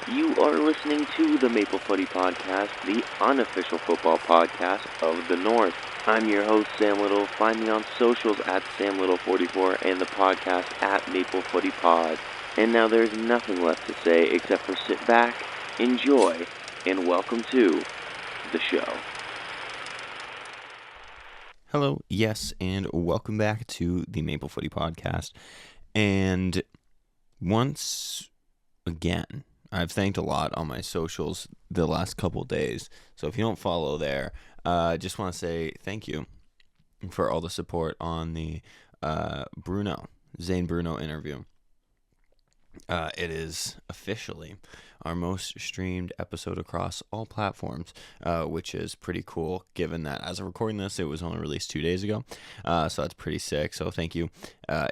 You are listening to the Maple Footy Podcast, the unofficial football podcast of the North. I'm your host, Sam Little. Find me on socials at SamLittle44 and the podcast at Maple Footy Pod. And now there's nothing left to say except for sit back, enjoy, and welcome to the show. Hello, yes, and welcome back to the Maple Footy Podcast. And once again, I've thanked a lot on my socials the last couple days. So if you don't follow there, just want to say thank you for all the support on the Zane Bruno interview. It is officially our most streamed episode across all platforms, which is pretty cool given that as of recording this, it was only released 2 days ago. So that's pretty sick. So thank you.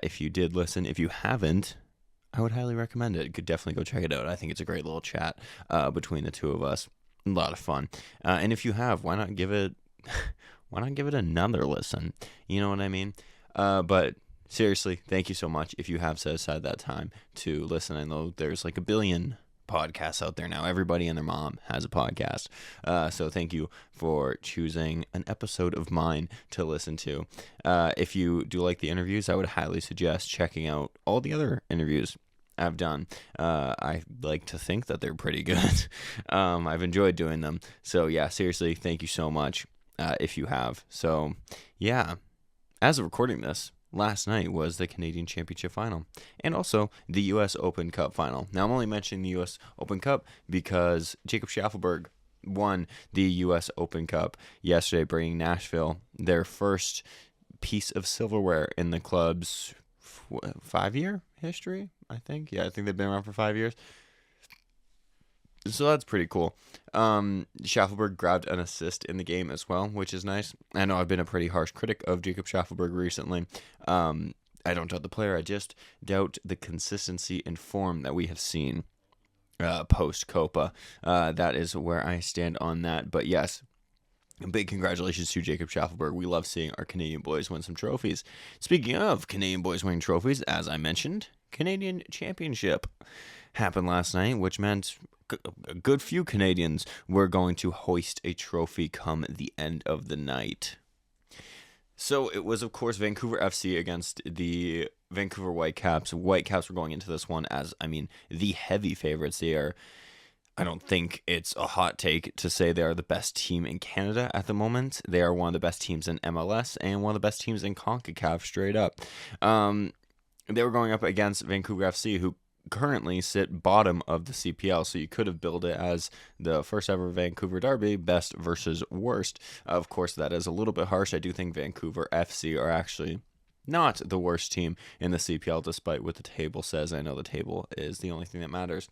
If you did listen, if you haven't, I would highly recommend it. You could definitely go check it out. I think it's a great little chat between the two of us. A lot of fun. And if you have, why not give it another listen? You know what I mean? But seriously, thank you so much if you have set aside that time to listen. I know there's like a billion podcasts out there now. Everybody and their mom has a podcast. So thank you for choosing an episode of mine to listen to. If you do like the interviews, I would highly suggest checking out all the other interviews I've done. I like to think that they're pretty good. I've enjoyed doing them. So yeah, seriously, thank you so much if you have. So yeah, as of recording this, last night was the Canadian Championship Final and also the U.S. Open Cup Final. Now, I'm only mentioning the U.S. Open Cup because Jacob Schaffelberg won the U.S. Open Cup yesterday, bringing Nashville their first piece of silverware in the club's 5-year history, I think. Yeah, I think they've been around for 5 years. So that's pretty cool. Schaffelberg grabbed an assist in the game as well, which is nice. I know I've been a pretty harsh critic of Jacob Schaffelberg recently. I don't doubt the player. I just doubt the consistency and form that we have seen post-Copa. That is where I stand on that. But yes, big congratulations to Jacob Schaffelberg. We love seeing our Canadian boys win some trophies. Speaking of Canadian boys winning trophies, as I mentioned, Canadian Championship happened last night, which meant a good few Canadians were going to hoist a trophy come the end of the night. So it was, of course, Vancouver FC against the Vancouver Whitecaps. Whitecaps were going into this one as, the heavy favorites. I don't think it's a hot take to say they are the best team in Canada at the moment. They are one of the best teams in MLS and one of the best teams in CONCACAF straight up. They were going up against Vancouver FC, who currently sit bottom of the CPL, so you could have billed it as the first ever Vancouver derby, best versus worst. Of course, that is a little bit harsh. I do think Vancouver FC are actually not the worst team in the CPL, despite what the table says. I know the table is the only thing that matters.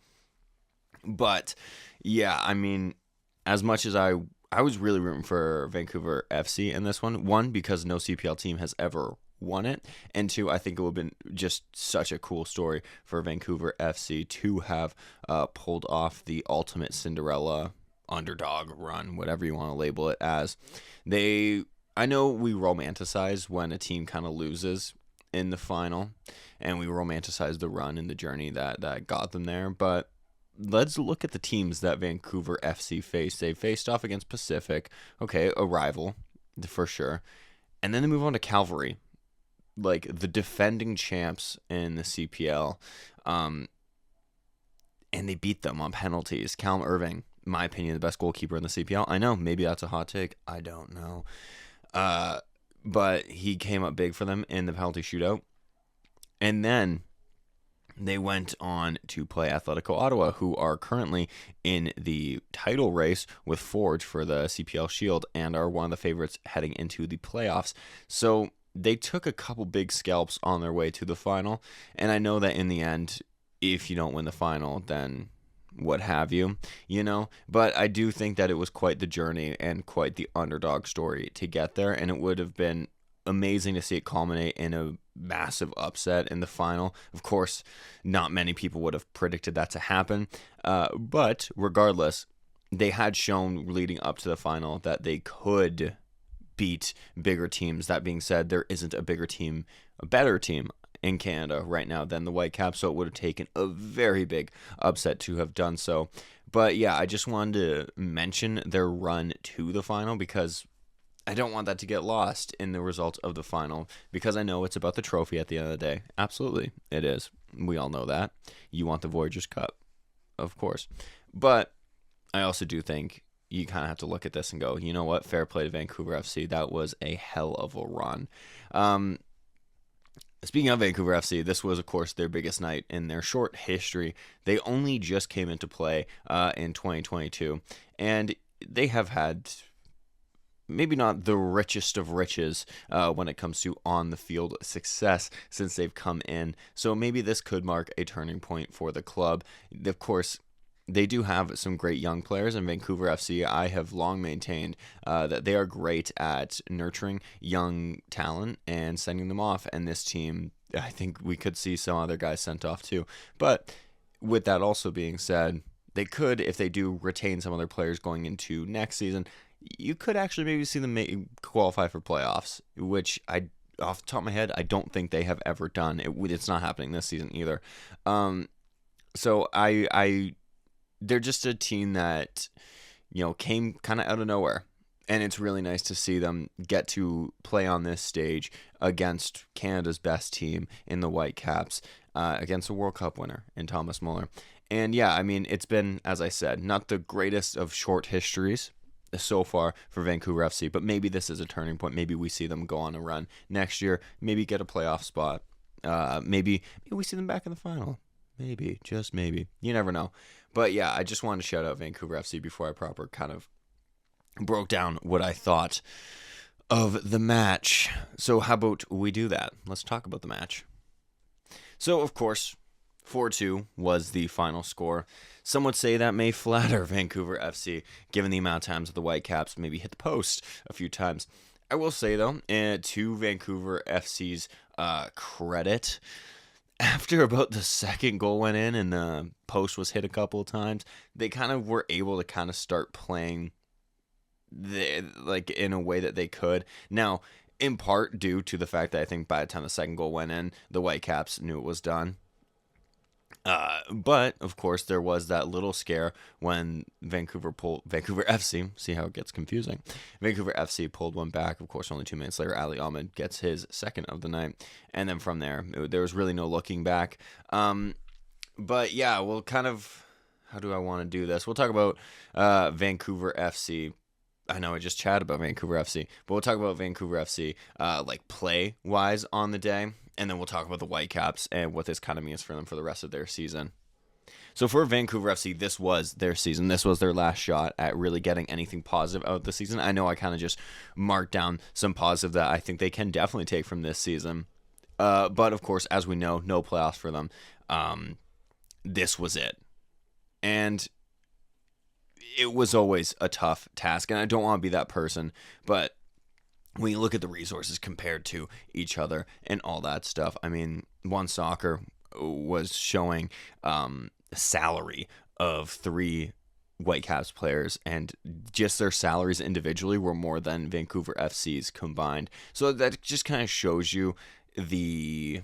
But, yeah, as much as I was really rooting for Vancouver FC in this one. One, because no CPL team has ever won it. And two, I think it would have been just such a cool story for Vancouver FC to have pulled off the ultimate Cinderella underdog run, whatever you want to label it as. I know we romanticize when a team kind of loses in the final, and we romanticize the run and the journey that got them there, but let's look at the teams that Vancouver FC faced. They faced off against Pacific, okay, a rival, for sure. And then they move on to Calvary, like the defending champs in the CPL. And they beat them on penalties. Callum Irving, in my opinion, the best goalkeeper in the CPL. I know, maybe that's a hot take. I don't know. But he came up big for them in the penalty shootout. And then they went on to play Atletico Ottawa, who are currently in the title race with Forge for the CPL Shield and are one of the favorites heading into the playoffs. So they took a couple big scalps on their way to the final. And I know that in the end, if you don't win the final, then what have you, But I do think that it was quite the journey and quite the underdog story to get there. And it would have been amazing to see it culminate in a massive upset in the final. Of course, not many people would have predicted that to happen. But regardless, they had shown leading up to the final that they could beat bigger teams. That being said, there isn't a better team in Canada right now than the Whitecaps, so it would have taken a very big upset to have done so. But yeah, I just wanted to mention their run to the final because I don't want that to get lost in the result of the final, because I know it's about the trophy at the end of the day. Absolutely, it is. We all know that. You want the Voyageurs Cup, of course. But I also do think you kind of have to look at this and go, you know what? Fair play to Vancouver FC. That was a hell of a run. Speaking of Vancouver FC, this was, of course, their biggest night in their short history. They only just came into play in 2022, and they have had maybe not the richest of riches when it comes to on-the-field success since they've come in. So maybe this could mark a turning point for the club. Of course, they do have some great young players in Vancouver FC. I have long maintained that they are great at nurturing young talent and sending them off. And this team, I think we could see some other guys sent off too. But with that also being said, they could, if they do retain some other players going into next season, you could actually maybe see them qualify for playoffs, which off the top of my head, I don't think they have ever done. It's not happening this season either. So they're just a team that, came kind of out of nowhere. And it's really nice to see them get to play on this stage against Canada's best team in the Whitecaps, against a World Cup winner in Thomas Müller. And yeah, I mean, it's been, as I said, not the greatest of short histories so far for Vancouver FC, but maybe this is a turning point. Maybe we see them go on a run next year, maybe get a playoff spot. Maybe we see them back in the final. Maybe, just maybe. You never know. But yeah, I just wanted to shout out Vancouver FC before I proper kind of broke down what I thought of the match. So how about we do that? Let's talk about the match. So, of course, 4-2 was the final score. Some would say that may flatter Vancouver FC, given the amount of times that the Whitecaps maybe hit the post a few times. I will say, though, to Vancouver FC's credit, after about the second goal went in and the post was hit a couple of times, they kind of were able to kind of start playing in a way that they could. Now, in part due to the fact that I think by the time the second goal went in, the Whitecaps knew it was done. But of course there was that little scare when Vancouver FC, see how it gets confusing. Vancouver FC pulled one back. Of course, only 2 minutes later, Ali Ahmed gets his second of the night. And then from there was really no looking back. But yeah, we'll kind of, how do I want to do this? We'll talk about, Vancouver FC. I know I just chatted about Vancouver FC, but we'll talk about Vancouver FC, play-wise on the day, and then we'll talk about the Whitecaps and what this kind of means for them for the rest of their season. So for Vancouver FC, this was their season. This was their last shot at really getting anything positive out of the season. I know I kind of just marked down some positive that I think they can definitely take from this season. But of course, as we know, no playoffs for them. This was it. And it was always a tough task, and I don't want to be that person, but when you look at the resources compared to each other and all that stuff, I mean, One Soccer was showing a salary of 3 Whitecaps players, and just their salaries individually were more than Vancouver FC's combined. So that just kind of shows you the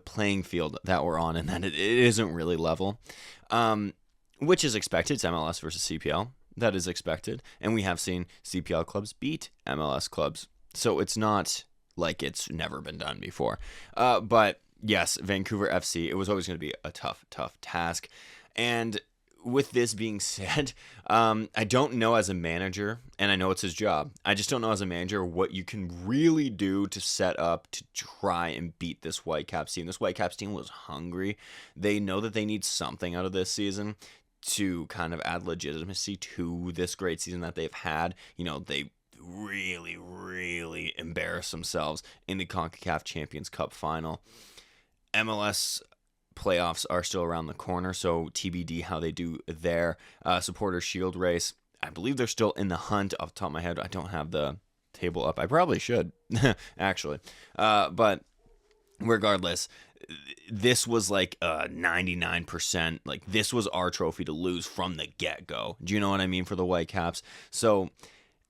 playing field that we're on, and that it isn't really level, which is expected. It's MLS versus CPL. That is expected, and we have seen CPL clubs beat MLS clubs, so it's not like it's never been done before. But yes, Vancouver FC, it was always going to be a tough task, and with this being said, I don't know as a manager, and I know it's his job, I just don't know as a manager what you can really do to set up to try and beat this Whitecaps team. This Whitecaps team was hungry. They know that they need something out of this season to kind of add legitimacy to this great season that they've had. You know, they really, really embarrassed themselves in the CONCACAF Champions Cup final. MLS playoffs are still around the corner, so TBD how they do their supporter shield race. I believe they're still in the hunt. Off the top of my head, I don't have the table up. I probably should, actually. But regardless, this was like 99%. Like, this was our trophy to lose from the get-go. Do you know what I mean, for the Whitecaps? So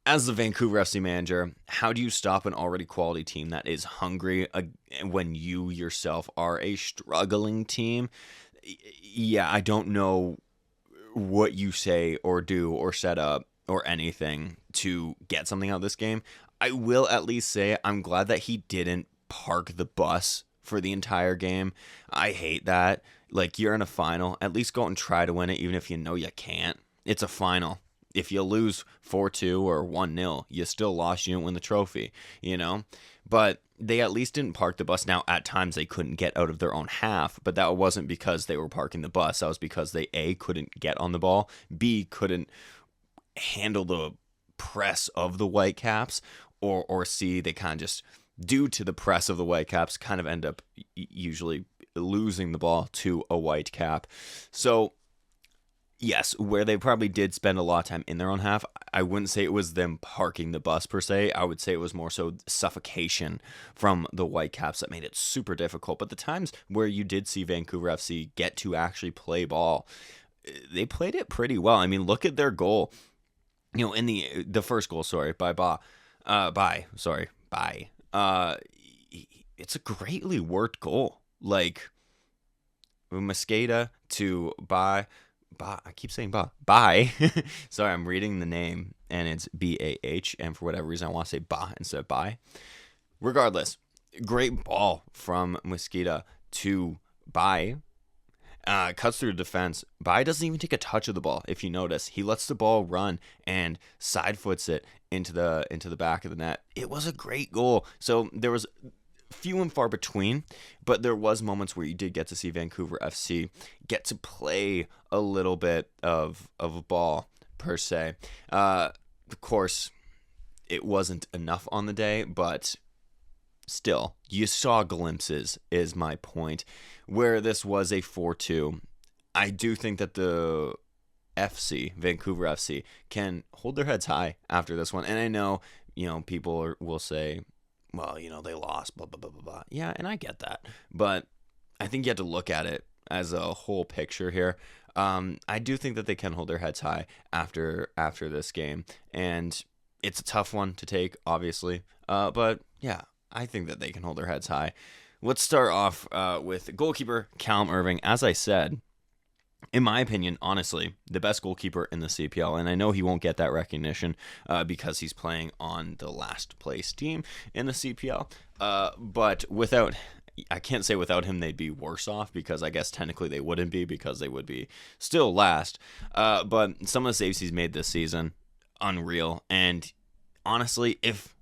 as the Vancouver FC manager, how do you stop an already quality team that is hungry when you yourself are a struggling team? Yeah, I don't know what you say or do or set up or anything to get something out of this game. I will at least say I'm glad that he didn't park the bus for the entire game. I hate that. Like, you're in a final, at least go out and try to win it, even if you know you can't. It's a final. If you lose 4-2 or 1-0, you still lost. You didn't win the trophy, you know? But they at least didn't park the bus. Now, at times they couldn't get out of their own half, but that wasn't because they were parking the bus. That was because they, A, couldn't get on the ball, B, couldn't handle the press of the Whitecaps, or C, they kind of just, due to the press of the Whitecaps, kind of end up usually losing the ball to a Whitecap. So, yes, where they probably did spend a lot of time in their own half, I wouldn't say it was them parking the bus per se. I would say it was more so suffocation from the Whitecaps that made it super difficult. But the times where you did see Vancouver FC get to actually play ball, they played it pretty well. I mean, look at their goal. You know, in the first goal, it's a greatly worked goal. Like, Mosqueda to Ba. I keep saying Ba. Sorry, I'm reading the name, and it's Bah, and for whatever reason, I want to say Ba instead of Bai. Regardless, great ball from Mosqueda to Bai. Cuts through the defense. Bai doesn't even take a touch of the ball. If you notice, he lets the ball run and side foots it into the back of the net. It was a great goal. So there was few and far between, but there was moments where you did get to see Vancouver FC get to play a little bit of a ball per se. Of course, it wasn't enough on the day, but still, you saw glimpses, is my point. Where this was a 4-2, I do think that the Vancouver FC, can hold their heads high after this one. And I know, people will say, well, they lost, blah, blah, blah, blah, blah. Yeah, and I get that. But I think you have to look at it as a whole picture here. I do think that they can hold their heads high after this game. And it's a tough one to take, obviously. But, yeah, I think that they can hold their heads high. Let's start off with goalkeeper Callum Irving. As I said, in my opinion, honestly, the best goalkeeper in the CPL, and I know he won't get that recognition because he's playing on the last place team in the CPL. But I can't say without him they'd be worse off, because I guess technically they wouldn't be, because they would be still last. But some of the saves he's made this season, unreal. And honestly, if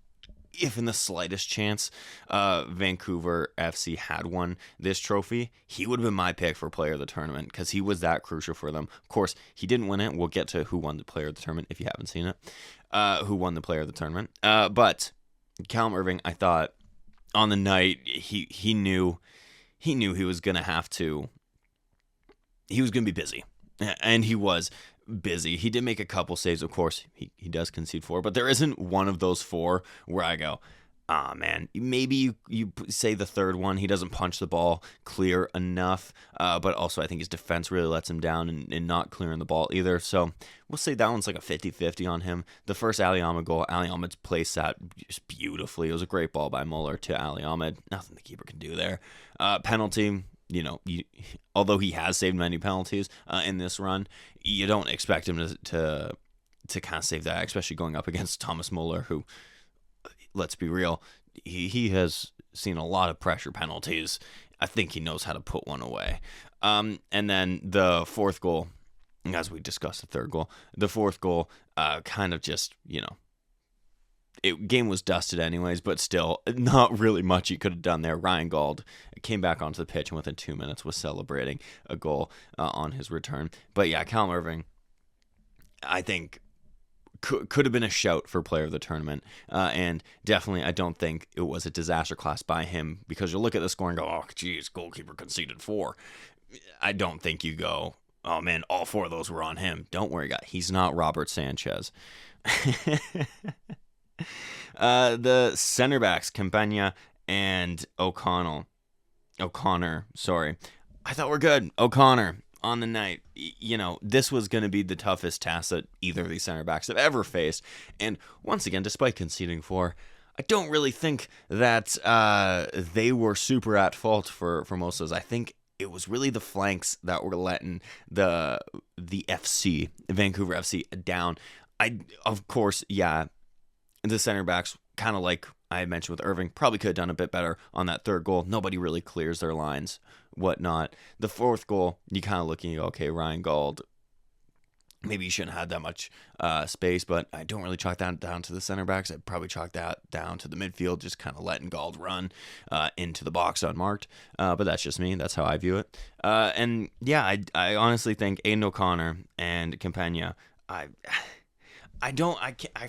in the slightest chance Vancouver FC had won this trophy, he would have been my pick for player of the tournament, because he was that crucial for them. Of course, he didn't win it. We'll get to who won the player of the tournament if you haven't seen it. Who won the player of the tournament. But Callum Irving, I thought, on the night, he knew he was going to have to... He was going to be busy. And he was busy. He did make a couple saves, of course. He does concede 4, but there isn't one of those 4 where I go, man, maybe you say the third one, he doesn't punch the ball clear enough, but also I think his defense really lets him down in not clearing the ball either. So we'll say that one's like a 50-50 on him. The first Ali Ahmed goal, Ali Ahmed's placed that just beautifully. It was a great ball by Müller to Ali Ahmed. Nothing the keeper can do there. Penalty, although he has saved many penalties in this run, you don't expect him to kind of save that, especially going up against Thomas Müller, who, let's be real, he has seen a lot of pressure penalties. I think he knows how to put one away. And then the fourth goal, as we discussed the third goal, the fourth goal kind of just, game was dusted anyways, but still not really much he could have done there. Ryan Gauld came back onto the pitch and within 2 minutes was celebrating a goal on his return. But yeah, Callum Irving, I think, could have been a shout for player of the tournament. And definitely, I don't think it was a disaster class by him, because you look at the score and go, oh, geez, goalkeeper conceded 4. I don't think you go, oh man, all 4 of those were on him. Don't worry, guys. He's not Robert Sanchez. The center backs, Campagna and O'Connor, sorry. I thought we're good. O'Connor, on the night, this was going to be the toughest task that either of these center backs have ever faced. And once again, despite conceding 4, I don't really think that they were super at fault for most of those. I think it was really the flanks that were letting the FC, Vancouver FC, down. Of course, the center backs, kind of like I had mentioned with Irving, probably could have done a bit better on that third goal. Nobody really clears their lines, whatnot. The fourth goal, you kind of look and you go, okay, Ryan Gauld, maybe you shouldn't have had that much space, but I don't really chalk that down to the center backs. I'd probably chalk that down to the midfield, just kind of letting Gauld run into the box unmarked. But that's just me. That's how I view it. I honestly think Aiden O'Connor and Campagna, I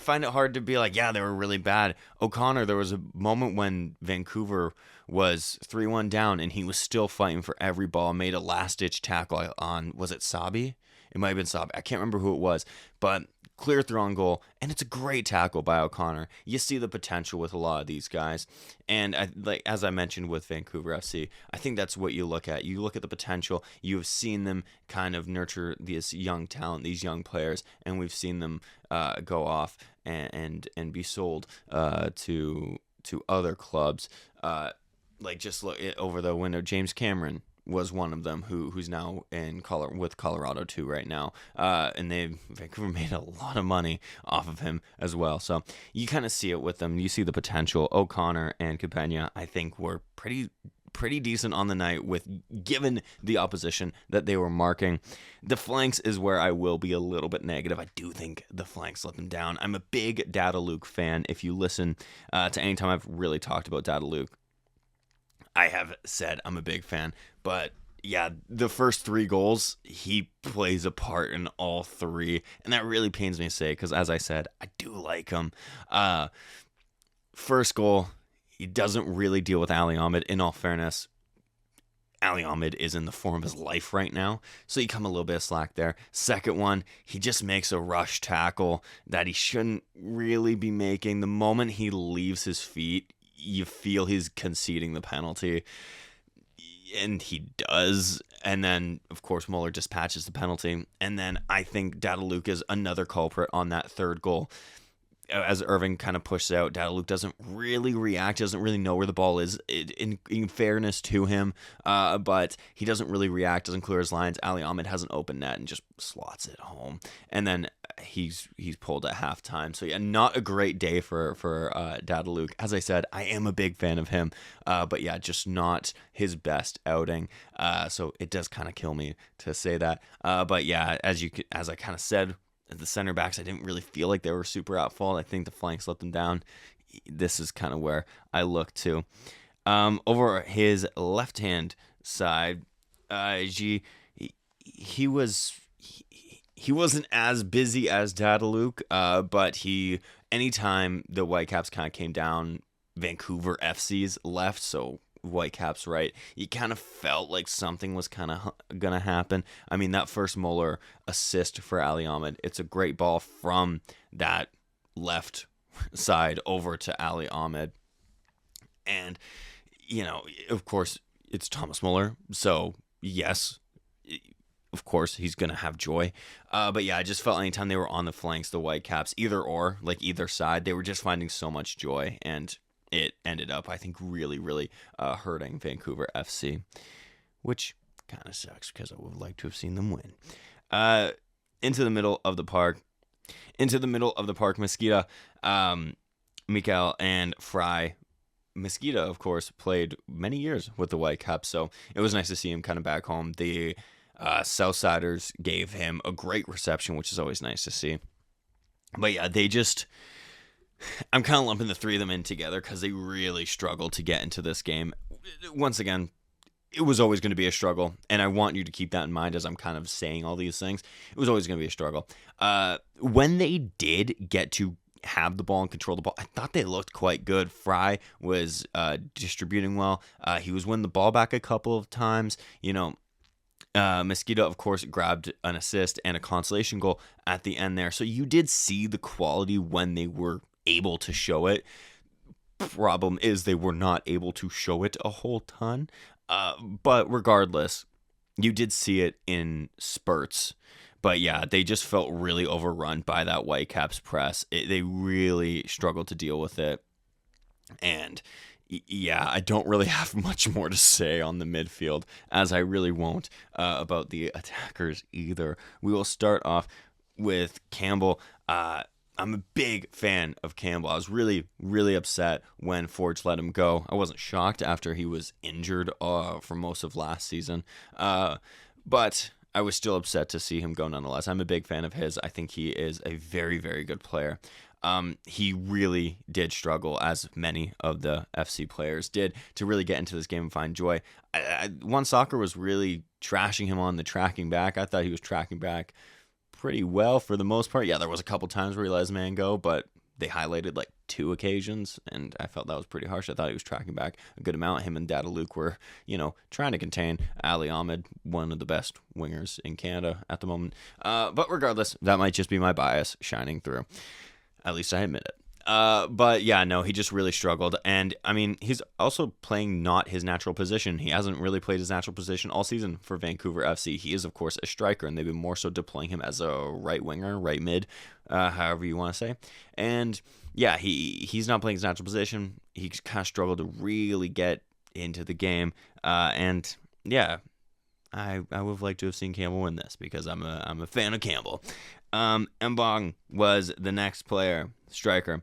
find it hard to be like, yeah, they were really bad. O'Connor, there was a moment when Vancouver was 3-1 down and he was still fighting for every ball, made a last-ditch tackle on, was it Sabi? It might have been Sabi. I can't remember who it was, but clear through on goal, and it's a great tackle by O'Connor. You see the potential with a lot of these guys, and as I mentioned with Vancouver FC, I think that's what you look at. You look at the potential. You have seen them kind of nurture this young talent, these young players, and we've seen them go off and be sold to other clubs. Just look over the window. James Cameron was one of them who's now with Colorado too right now, and Vancouver made a lot of money off of him as well. So you kind of see it with them. You see the potential. O'Connor and Campagna, I think, were pretty decent on the night given the opposition that they were marking. The flanks is where I will be a little bit negative. I do think the flanks let them down. I'm a big Dada Luke fan. If you listen to any time I've really talked about Dada Luke, I have said I'm a big fan, but yeah, the first 3 goals, he plays a part in all 3, and that really pains me to say because, as I said, I do like him. First goal, he doesn't really deal with Ali Ahmed. In all fairness, Ali Ahmed is in the form of his life right now, so you come a little bit of slack there. Second one, he just makes a rush tackle that he shouldn't really be making. The moment he leaves his feet, you feel he's conceding the penalty, and he does. And then, of course, Müller dispatches the penalty. And then I think Dada Luke is another culprit on that third goal. As Irving kind of pushes out, Dada Luke doesn't really react, doesn't really know where the ball is, in fairness to him, but he doesn't really react, doesn't clear his lines. Ali Ahmed has an open net and just slots it home. And then he's pulled at halftime. So yeah, not a great day for Dada Luke. As I said, I am a big fan of him, but yeah, just not his best outing. So it does kind of kill me to say that. But yeah, as I kind of said, the center backs, I didn't really feel like they were super at fault. I think the flanks let them down. This is kind of where I look to. Over his left-hand side, he wasn't as busy as Dada Luke, but anytime the Whitecaps kind of came down, Vancouver FC's left, so Whitecaps right, you kind of felt like something was kind of gonna happen. I mean, that first Müller assist for Ali Ahmed, it's a great ball from that left side over to Ali Ahmed, and of course it's Thomas Müller, so yes, of course he's gonna have joy. But yeah, I just felt anytime they were on the flanks, the Whitecaps, either side, they were just finding so much joy, and it ended up, I think, really, really hurting Vancouver FC, which kind of sucks because I would like to have seen them win. Into the middle of the park, Mosqueda, Mikael, and Fry. Mosqueda, of course, played many years with the Whitecaps, so it was nice to see him kind of back home. The Southsiders gave him a great reception, which is always nice to see. But yeah, I'm kind of lumping the 3 of them in together because they really struggled to get into this game. Once again, it was always going to be a struggle, and I want you to keep that in mind as I'm kind of saying all these things. It was always going to be a struggle. When they did get to have the ball and control the ball, I thought they looked quite good. Fry was distributing well. He was winning the ball back a couple of times. Mosqueda, of course, grabbed an assist and a consolation goal at the end there. So you did see the quality when they were able to show it. Problem is they were not able to show it a whole ton. But regardless, you did see it in spurts. But yeah, they just felt really overrun by that Whitecaps press. They really struggled to deal with it. And yeah, I don't really have much more to say on the midfield, as I really won't about the attackers either. We will start off with Campbell. I'm a big fan of Campbell. I was really, really upset when Forge let him go. I wasn't shocked after he was injured for most of last season. But I was still upset to see him go nonetheless. I'm a big fan of his. I think he is a very, very good player. He really did struggle, as many of the FC players did, to really get into this game and find joy. One Soccer was really trashing him on the tracking back. I thought he was tracking back pretty well for the most part. Yeah, there was a couple times where he let his man go, but they highlighted like 2 occasions, and I felt that was pretty harsh. I thought he was tracking back a good amount. Him and Dada Luke were, trying to contain Ali Ahmed, one of the best wingers in Canada at the moment. But regardless, that might just be my bias shining through. At least I admit it. But yeah, no, he just really struggled. And I mean, he's also playing not his natural position. He hasn't really played his natural position all season for Vancouver FC. He is, of course, a striker, and they've been more so deploying him as a right winger, right mid, however you want to say. And yeah, he's not playing his natural position. He kind of struggled to really get into the game. And yeah, I would have liked to have seen Campbell win this because I'm a fan of Campbell. Mbong was the next player, striker.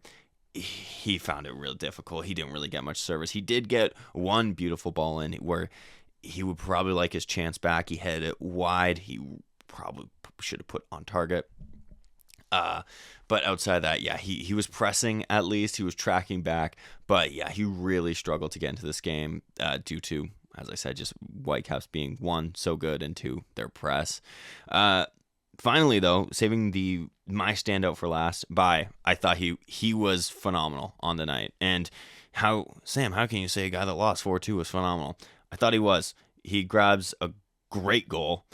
He found it real difficult. He didn't really get much service. He did get one beautiful ball in where he would probably like his chance back. He hit it wide. He probably should have put on target. But outside of that, yeah, he was pressing at least. He was tracking back. But yeah, he really struggled to get into this game due to, as I said, just Whitecaps being, 1, so good, and 2, their press. Finally, though, saving my standout for last, I thought he was phenomenal on the night. And how can you say a guy that lost 4-2 was phenomenal? I thought he was. He grabs a great goal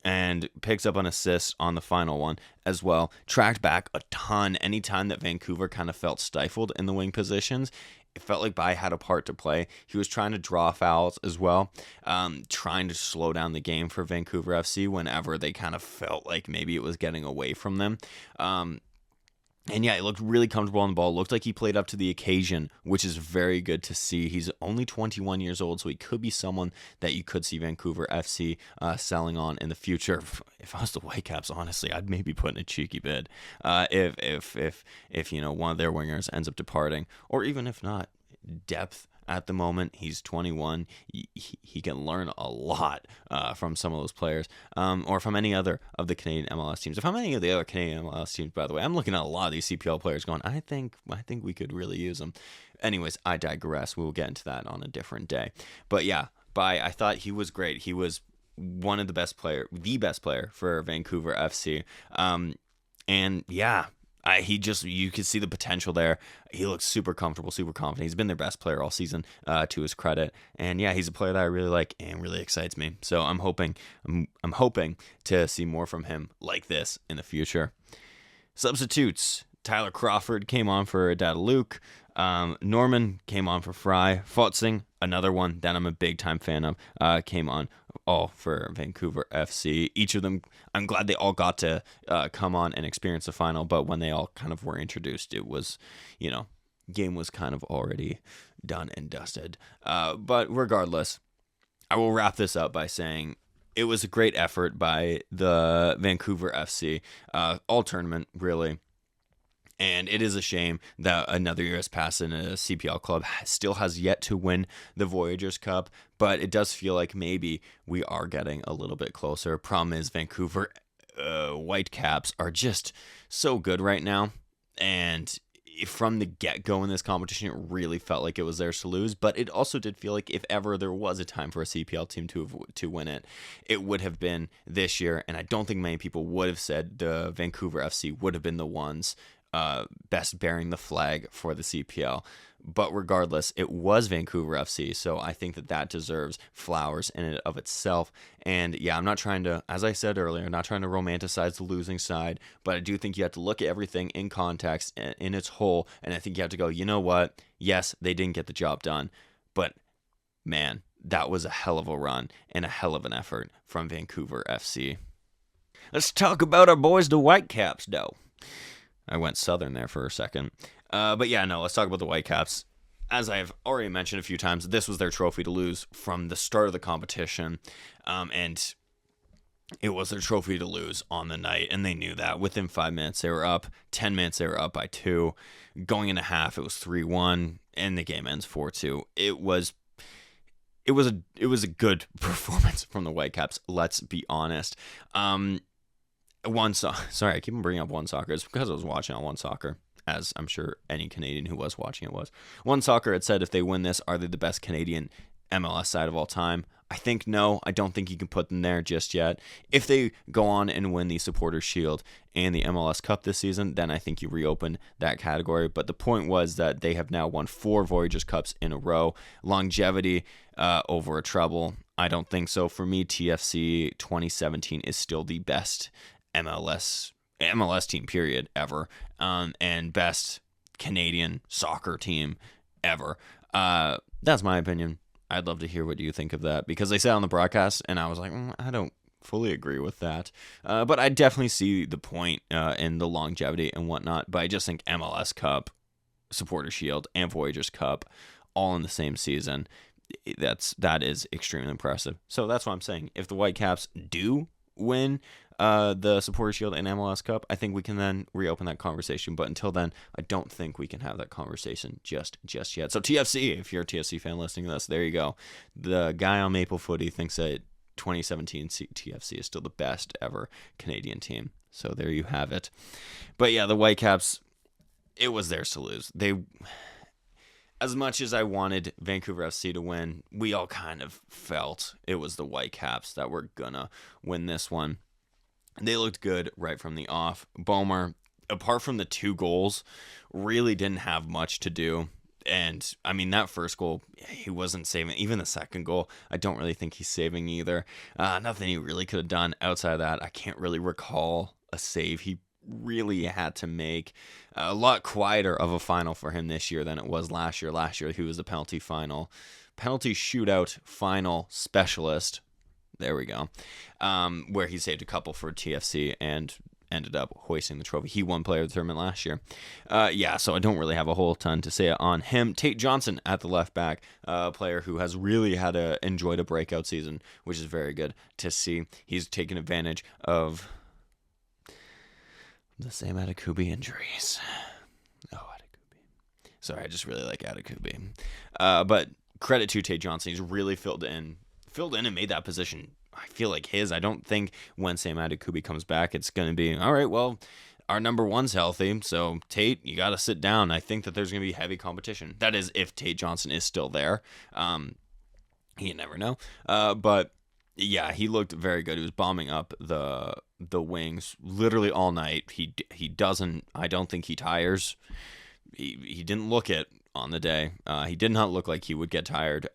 and picks up an assist on the final one as well. Tracked back a ton. Anytime that Vancouver kind of felt stifled in the wing positions, it felt like Bai had a part to play. He was trying to draw fouls as well, trying to slow down the game for Vancouver FC whenever they kind of felt like maybe it was getting away from them. And yeah, he looked really comfortable on the ball. Looked like he played up to the occasion, which is very good to see. He's only 21 years old, so he could be someone that you could see Vancouver FC selling on in the future. If I was the Whitecaps, honestly, I'd maybe put in a cheeky bid if one of their wingers ends up departing, or even if not, depth. At the moment, he's 21. He can learn a lot from some of those players, or from any other of the Canadian MLS teams. If I'm any of the other Canadian MLS teams, by the way, I'm looking at a lot of these CPL players going, I think we could really use them. Anyways, I digress. We will get into that on a different day. But yeah, I thought he was great. He was one of the best player for Vancouver FC. And yeah, you could see the potential there. He looks super comfortable, super confident. He's been their best player all season, to his credit. And yeah, he's a player that I really like and really excites me. So I'm hoping to see more from him like this in the future. Substitutes: Tyler Crawford came on for Dada Luke. Norman came on for Fry. Fotzing, another one that I'm a big time fan of, came on all for Vancouver FC. Each of them, I'm glad they all got to come on and experience the final, but when they all kind of were introduced, it was, game was kind of already done and dusted. But regardless, I will wrap this up by saying it was a great effort by the Vancouver FC, all tournament, really. And it is a shame that another year has passed and a CPL club still has yet to win the Voyageurs Cup, but it does feel like maybe we are getting a little bit closer. Problem is, Vancouver Whitecaps are just so good right now, and from the get-go in this competition, it really felt like it was theirs to lose, but it also did feel like if ever there was a time for a CPL team to win it, it would have been this year, and I don't think many people would have said the Vancouver FC would have been the ones best bearing the flag for the CPL. But regardless, it was Vancouver FC, so I think that deserves flowers in and of itself. And yeah, I'm not trying to, as I said earlier, not trying to romanticize the losing side, but I do think you have to look at everything in context, in its whole, and I think you have to go, you know what? Yes, they didn't get the job done, but man, that was a hell of a run and a hell of an effort from Vancouver FC. Let's talk about our boys, the Whitecaps, though. I went Southern there for a second. But yeah, no, let's talk about the Whitecaps. As I have already mentioned a few times, this was their trophy to lose from the start of the competition. And it was their trophy to lose on the night, and they knew that. Within 5 minutes, they were up. 10 minutes, they were up by 2. Going into half, it was 3-1, and the game ends 4-2. It was a good performance from the Whitecaps. Let's be honest. Sorry, I keep bringing up One Soccer. It's because I was watching on One Soccer, as I'm sure any Canadian who was watching it was. One Soccer had said, if they win this, are they the best Canadian MLS side of all time? I think no. I don't think you can put them there just yet. If they go on and win the Supporters' Shield and the MLS Cup this season, then I think you reopen that category. But the point was that they have now won 4 Voyageurs Cups in a row. Longevity over a treble, I don't think so. For me, TFC 2017 is still the best MLS team, period, ever, and best Canadian soccer team ever. That's my opinion. I'd love to hear what you think of that, because they said on the broadcast, and I was like, I don't fully agree with that. But I definitely see the point in the longevity and whatnot. But I just think MLS Cup, Supporters' Shield, and Voyageurs Cup all in the same season, that is extremely impressive. So that's what I'm saying. If the Whitecaps do win the Supporters' Shield and MLS Cup, I think we can then reopen that conversation. But until then, I don't think we can have that conversation just yet. So TFC, if you're a TFC fan listening to this, there you go. The guy on Maple Footy thinks that 2017 TFC is still the best ever Canadian team. So there you have it. But yeah, the Whitecaps, it was theirs to lose. As much as I wanted Vancouver FC to win, we all kind of felt it was the Whitecaps that were gonna win this one. They looked good right from the off. Boehmer, apart from the 2 goals, really didn't have much to do. And, I mean, that first goal, he wasn't saving. Even the second goal, I don't really think he's saving either. Nothing he really could have done outside of that. I can't really recall a save he really had to make. A lot quieter of a final for him this year than it was last year. Last year, he was the penalty shootout final specialist. There we go. Where he saved a couple for TFC and ended up hoisting the trophy. He won player of the tournament last year. So I don't really have a whole ton to say on him. Tate Johnson at the left back, player who has really enjoyed a breakout season, which is very good to see. He's taken advantage of the Sam Adekubi injuries. Oh, Adekubi. Sorry, I just really like Adekubi. But credit to Tate Johnson. He's really filled in and made that position, I feel like his. I don't think when Sam Adekubi comes back, it's going to be, all right, well, our number 1's healthy, so Tate, you got to sit down. I think that there's going to be heavy competition. That is, if Tate Johnson is still there. You never know. But yeah, he looked very good. He was bombing up the wings literally all night. He doesn't, I don't think he tires. He didn't look it on the day. He did not look like he would get tired.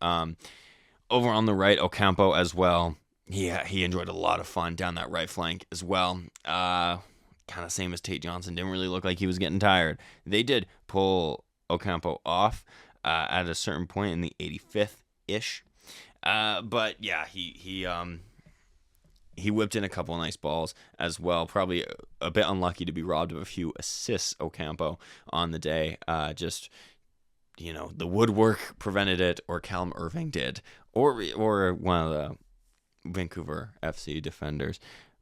Over on the right, Ocampo as well. He enjoyed a lot of fun down that right flank as well. Kind of same as Tate Johnson. Didn't really look like he was getting tired. They did pull Ocampo off at a certain point in the 85th-ish. But yeah, he whipped in a couple of nice balls as well. Probably a bit unlucky to be robbed of a few assists, Ocampo, on the day. The woodwork prevented it, or Callum Irving did, or one of the Vancouver FC defenders.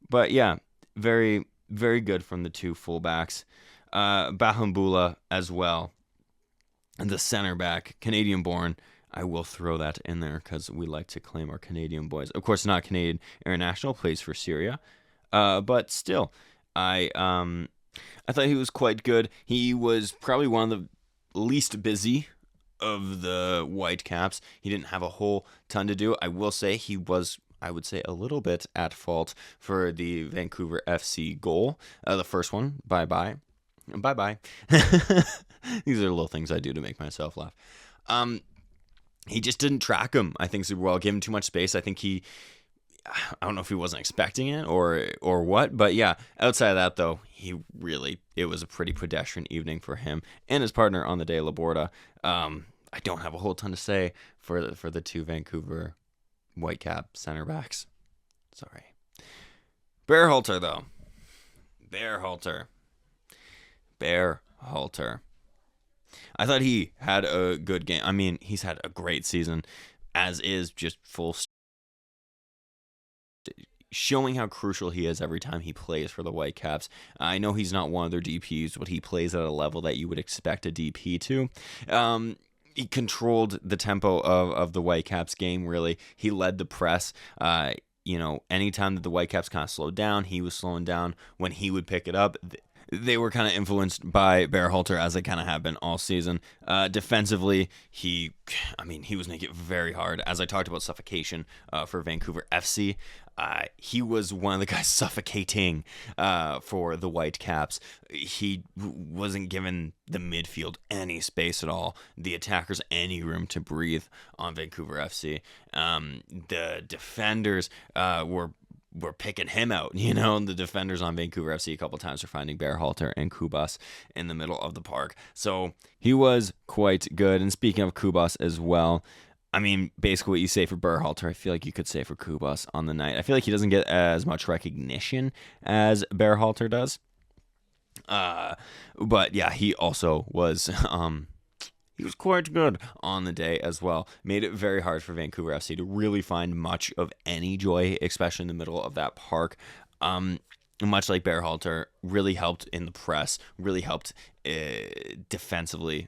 But yeah, very, very good from the 2 fullbacks. Bahumbula as well, the center back, Canadian-born. I will throw that in there because we like to claim our Canadian boys. Of course, not Canadian international, plays for Syria, but still, I thought he was quite good. He was probably one of the least busy of the Whitecaps. He didn't have a whole ton to do. I will say he was, I would say, a little bit at fault for the Vancouver FC goal. The first one, bye-bye. These are little things I do to make myself laugh. He just didn't track him, I think, super well. Gave him too much space. I think I don't know if he wasn't expecting it or what, but yeah, outside of that, though, it was a pretty pedestrian evening for him and his partner on the day, Laborda. I don't have a whole ton to say for the two Vancouver Whitecap center backs. Sorry. Berhalter, though. Berhalter. I thought he had a good game. I mean, he's had a great season, as is just showing how crucial he is every time he plays for the Whitecaps. I know he's not one of their DPs, but he plays at a level that you would expect a DP to. He controlled the tempo of the Whitecaps game, really. He led the press. Anytime that the Whitecaps kind of slowed down, he was slowing down. When he would pick it up, they were kind of influenced by Berhalter, as they kind of have been all season. Defensively, he was making it very hard. As I talked about suffocation for Vancouver FC, he was one of the guys suffocating for the Whitecaps. He wasn't giving the midfield any space at all, the attackers any room to breathe on Vancouver FC. The defenders were picking him out, the defenders on Vancouver FC a couple times were finding Berhalter and Kubas in the middle of the park. So he was quite good. And speaking of Kubas as well, I mean, basically what you say for Berhalter, I feel like you could say for Kubas on the night. I feel like he doesn't get as much recognition as Berhalter does. But yeah, he also was he was quite good on the day as well. Made it very hard for Vancouver FC to really find much of any joy, especially in the middle of that park. Much like Berhalter, really helped in the press, really helped defensively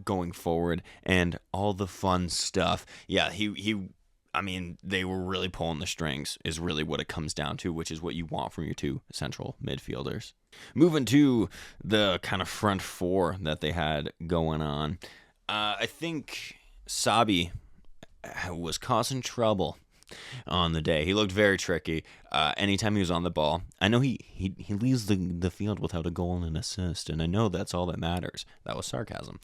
going forward, and all the fun stuff. Yeah, they were really pulling the strings is really what it comes down to, which is what you want from your two central midfielders. Moving to the kind of front four that they had going on, I think Sabi was causing trouble on the day. He looked very tricky. Anytime he was on the ball, I know he leaves the field without a goal and an assist, and I know that's all that matters. That was sarcasm.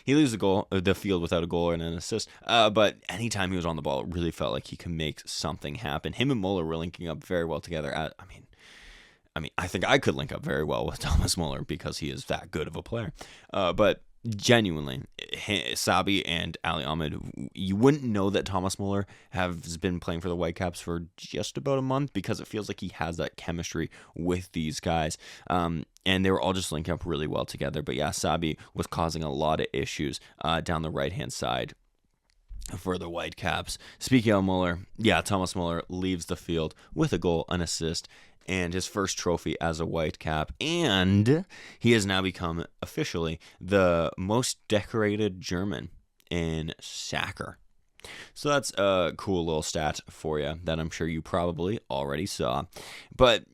He leaves the field without a goal and an assist. But anytime he was on the ball, it really felt like he could make something happen. Him and Müller were linking up very well together. I think I could link up very well with Thomas Müller because he is that good of a player. But genuinely, Sabi and Ali Ahmed, you wouldn't know that Thomas Müller has been playing for the Whitecaps for just about a month because it feels like he has that chemistry with these guys. And they were all just linking up really well together. But yeah, Sabi was causing a lot of issues down the right-hand side for the Whitecaps. Speaking of Müller, yeah, Thomas Müller leaves the field with a goal, an assist, and his first trophy as a Whitecap, and he has now become officially the most decorated German in soccer. So that's a cool little stat for you that I'm sure you probably already saw. But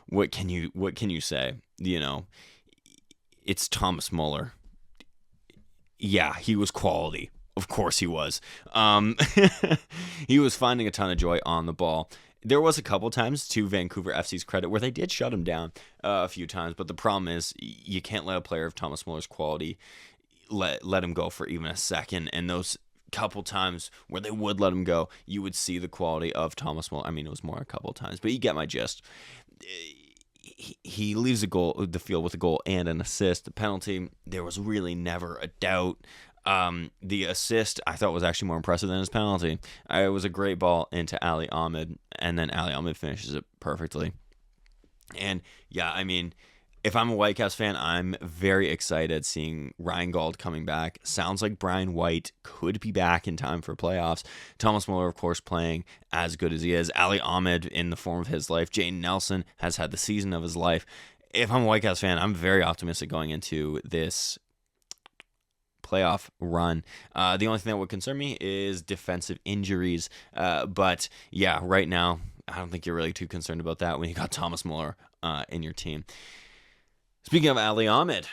what can you say? It's Thomas Müller. Yeah, he was quality. Of course he was. He was finding a ton of joy on the ball. There was a couple times, to Vancouver FC's credit, where they did shut him down a few times. But the problem is you can't let a player of Thomas Müller's quality let him go for even a second. And those couple times where they would let him go, you would see the quality of Thomas Müller. I mean, it was more a couple times, but you get my gist. He leaves the field with a goal and an assist. The penalty, there was really never a doubt. The assist I thought was actually more impressive than his penalty. It was a great ball into Ali Ahmed, and then Ali Ahmed finishes it perfectly. And yeah, I mean, if I'm a Whitecaps fan, I'm very excited seeing Ryan Gauld coming back. Sounds like Brian White could be back in time for playoffs. Thomas Müller, of course, playing as good as he is. Ali Ahmed in the form of his life. Jayden Nelson has had the season of his life. If I'm a Whitecaps fan, I'm very optimistic going into this playoff run. The only thing that would concern me is defensive injuries. But yeah, right now, I don't think you're really too concerned about that when you got Thomas Müller in your team. Speaking of Ali Ahmed,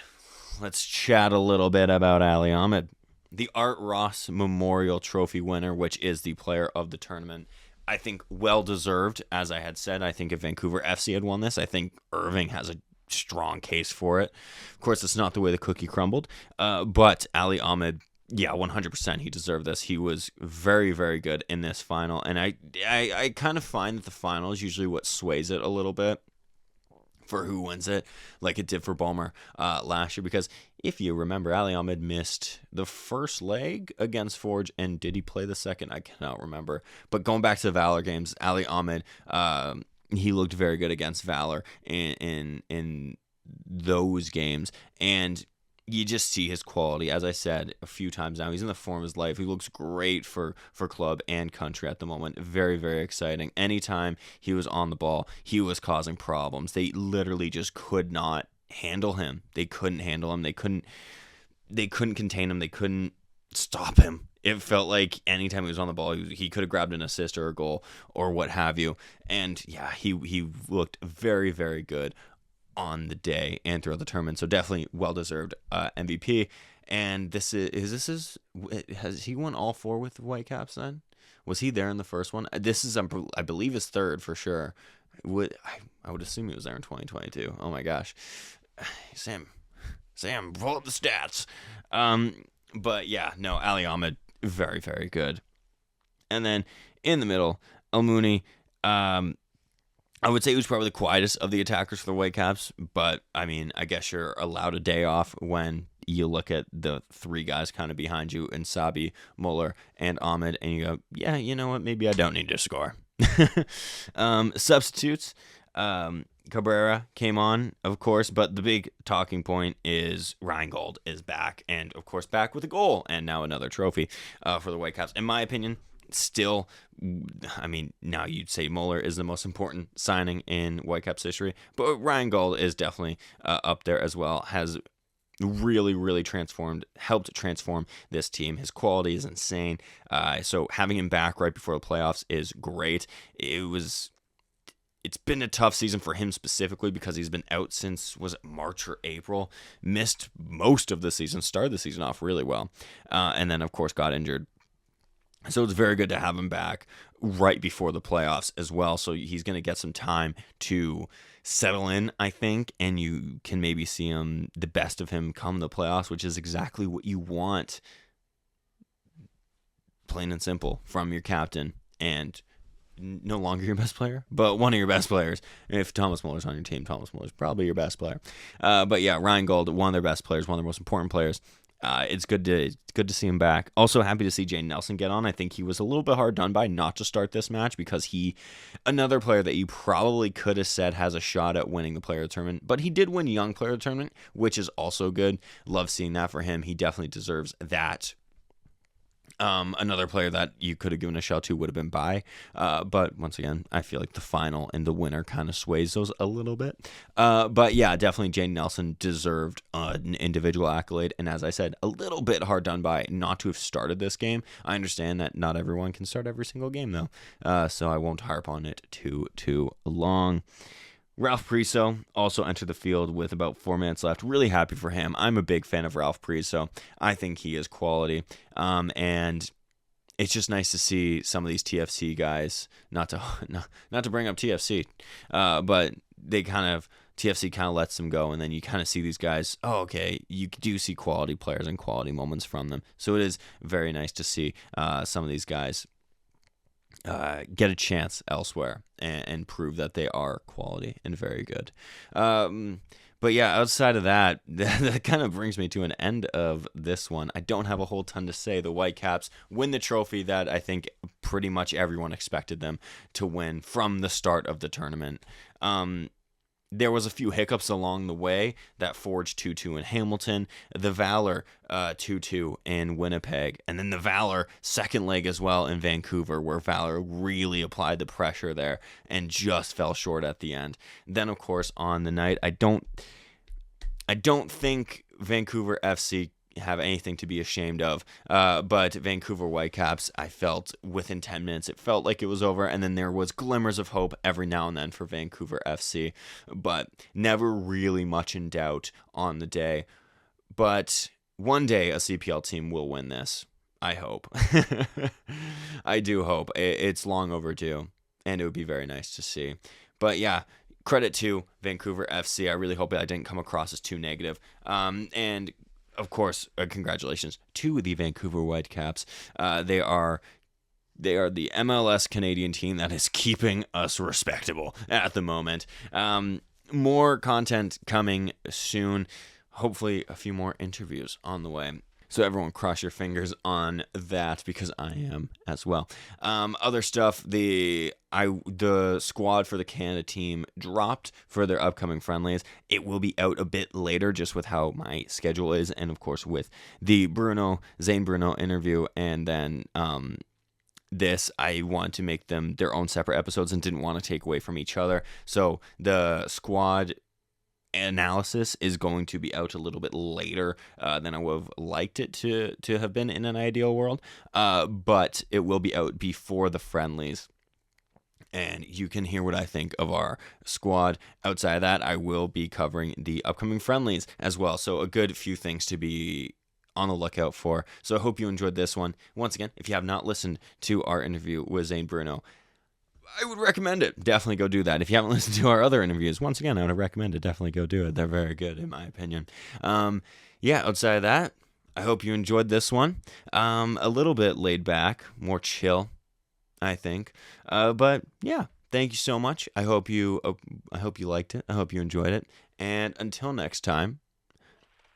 let's chat a little bit about Ali Ahmed. The Art Ross Memorial Trophy winner, which is the player of the tournament. I think well-deserved, as I had said. I think if Vancouver FC had won this, I think Irving has a strong case for it. Of course, it's not the way the cookie crumbled, but Ali Ahmed, yeah, 100% he deserved this. He was very, very good in this final, and I kind of find that the final is usually what sways it a little bit. for who wins it, like it did for Bulmer last year. Because if you remember, Ali Ahmed missed the first leg against Forge, and did he play the second? I cannot remember. But going back to the Valor games, Ali Ahmed, he looked very good against Valor in those games, and you just see his quality. As I said a few times now, he's in the form of his life. He looks great for club and country at the moment. Very, very exciting. Anytime he was on the ball, he was causing problems. They literally just could not handle him. They couldn't handle him. They couldn't contain him. They couldn't stop him. It felt like anytime he was on the ball, he could have grabbed an assist or a goal or what have you. And yeah, he looked very, very good on the day and throughout the tournament, so definitely well-deserved MVP. And has he won all 4 with the Whitecaps then? Was he there in the first one? This is, I believe, his third for sure. I would assume he was there in 2022. Oh my gosh. Sam, pull up the stats. But yeah, no, Ali Ahmed, very, very good. And then in the middle, El Mouni, I would say he was probably the quietest of the attackers for the Whitecaps, but I mean, I guess you're allowed a day off when you look at the 3 guys kind of behind you, and Sabi, Müller, and Ahmed, and you go, yeah, you know what, maybe I don't need to score. Substitutes, Cabrera came on, of course, but the big talking point is Reingold is back, and of course back with a goal, and now another trophy for the Whitecaps. In my opinion, still, I mean, now you'd say Müller is the most important signing in Whitecaps history, but Reingold is definitely up there as well. Has really, really helped transform this team. His quality is insane. So having him back right before the playoffs is great. It's been a tough season for him specifically because he's been out since, was it March or April? Missed most of the season, started the season off really well, and then, of course, got injured. So it's very good to have him back right before the playoffs as well. So he's going to get some time to settle in, I think, and you can maybe see the best of him come the playoffs, which is exactly what you want, plain and simple, from your captain, and no longer your best player, but one of your best players. If Thomas Muller's on your team, Thomas Muller's probably your best player. But yeah, Reingold, one of their best players, one of their most important players. It's good to see him back. Also happy to see Jane Nelson get on. I think he was a little bit hard done by not to start this match because another player that you probably could have said has a shot at winning the player of the tournament, but he did win young player of the tournament, which is also good. Love seeing that for him. He definitely deserves that. Another player that you could have given a shout to would have been Bai. But once again, I feel like the final and the winner kind of sways those a little bit. But yeah, definitely Jane Nelson deserved an individual accolade. And as I said, a little bit hard done by not to have started this game. I understand that not everyone can start every single game though. So I won't harp on it too long. Ralph Priso also entered the field with about 4 minutes left. Really happy for him. I'm a big fan of Ralph Priso. I think he is quality. And it's just nice to see some of these TFC guys, not to bring up TFC, but TFC kind of lets them go, and then you kind of see these guys, okay, you do see quality players and quality moments from them. So it is very nice to see some of these guys get a chance elsewhere and prove that they are quality and very good. But yeah, outside of that, that kind of brings me to an end of this one. I don't have a whole ton to say. The Whitecaps win the trophy that I think pretty much everyone expected them to win from the start of the tournament. There was a few hiccups along the way. That Forge 2-2 in Hamilton, the Valor 2-2 in Winnipeg, and then the Valor second leg as well in Vancouver, where Valor really applied the pressure there and just fell short at the end. Then, of course, on the night, I don't think Vancouver FC have anything to be ashamed of, but Vancouver Whitecaps, I felt within 10 minutes it felt like it was over, and then there was glimmers of hope every now and then for Vancouver FC, but never really much in doubt on the day. But one day a CPL team will win this, I hope. I do hope. It's long overdue, and it would be very nice to see. But yeah, credit to Vancouver FC. I really hope I didn't come across as too negative. And of course, congratulations to the Vancouver Whitecaps. They are the MLS Canadian team that is keeping us respectable at the moment. more content coming soon. Hopefully a few more interviews on the way. So everyone cross your fingers on that, because I am as well. Other stuff, the squad for the Canada team dropped for their upcoming friendlies. It will be out a bit later, just with how my schedule is, and of course with the Zane Bruno interview, and then this, I want to make them their own separate episodes and didn't want to take away from each other. So the squad analysis is going to be out a little bit later than I would have liked it to have been in an ideal world, but it will be out before the friendlies, and you can hear what I think of our squad. Outside of that, I will be covering the upcoming friendlies as well, so a good few things to be on the lookout for. So I hope you enjoyed this one. Once again, if you have not listened to our interview with Zane Bruno, I would recommend it. Definitely go do that. If you haven't listened to our other interviews, once again, I would recommend it. Definitely go do it. They're very good, in my opinion. Outside of that, I hope you enjoyed this one. A little bit laid back, more chill, I think. But yeah, thank you so much. I hope you liked it. I hope you enjoyed it. And until next time,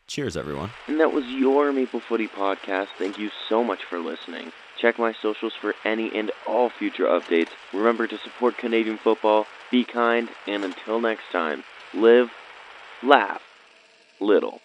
cheers, everyone. And that was your Maple Footy podcast. Thank you so much for listening. Check my socials for any and all future updates. Remember to support Canadian football, be kind, and until next time, live, laugh, little.